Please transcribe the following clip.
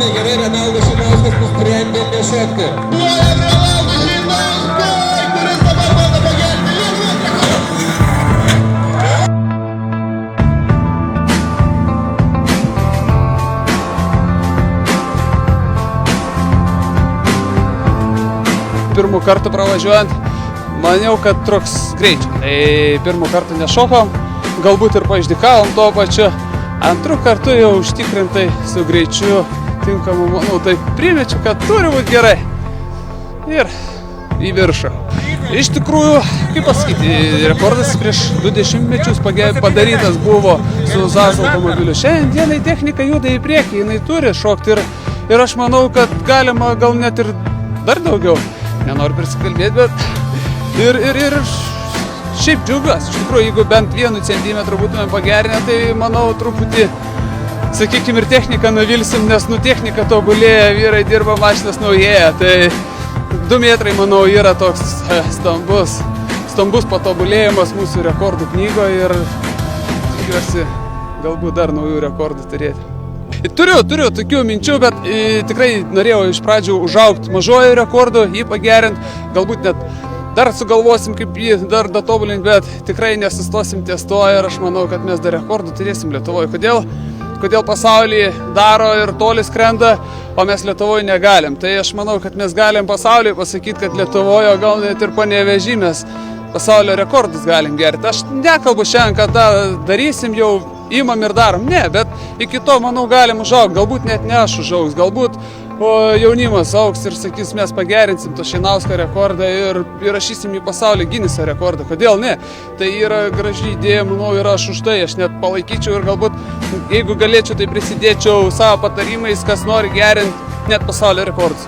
Labai gerai, Renaldas Šinauskas nusprendė nešokti. Duojam Renaldui Šinauskui, kuris dabar bando pagerti Lietuvos rekordą. Pirmų kartų pravažiuojant, maniau, kad truks greičiau. Tai pirmų kartų nešokom, galbūt ir paišdikavom tuo pačiu. Antrų kartų jau užtikrintai su greičiu tinkamu, manau, tai primečiu, kad turi būti gerai. Ir į viršų. Iš tikrųjų, kaip pasakyti, rekordas prieš 20 mečius padarytas buvo su ZAZ automobiliu. Šiandienai technika juda į priekį, jinai turi šokti ir aš manau, kad galima gal net ir dar daugiau. Nenoriu prisikalbėti, bet ir šiaip džiaugiuosi. Iš tikrųjų, jeigu bent 1 centimetrų būtume pagerinę, tai manau truputį, sakykime, ir techniką nuvilsim, nes technika tobulėja, vyrai dirba, mašinas naujėja. Tai 2 metrai, manau, yra toks stambus patobulėjimas mūsų rekordų knygoje ir tikiuosi galbūt dar naujų rekordų turėti. Turiu tokių minčių, bet tikrai norėjau iš pradžių užaugti mažojo rekordu, jį pagerinti, galbūt net dar sugalvosim, kaip jį dar datobulinti, bet tikrai nesustosim ties to ir aš manau, kad mes dar rekordų turėsim Lietuvoje. Kodėl pasaulyje daro ir toli skrenda, o mes Lietuvoje negalim. Tai aš manau, kad mes galim pasaulyje pasakyti, kad Lietuvoje, gal net ir Panevėžy mes pasaulio rekordus galim gerti. Aš nekalbu šiandien, kad tą darysim, jau imam ir darom. Ne, bet iki to, manau, galim užaugti. Galbūt net ne aš užaugs, galbūt jaunimas augs ir sakys, mes pagerinsim to Šinausko rekordą ir įrašysim į pasaulio Gineso rekordą. Kodėl ne? Tai yra graži idėja, manau, ir aš už tai, aš net palaikyčiau ir galbūt, jeigu galėčiau, tai prisidėčiau savo patarimais, kas nori gerinti net pasaulio rekordus.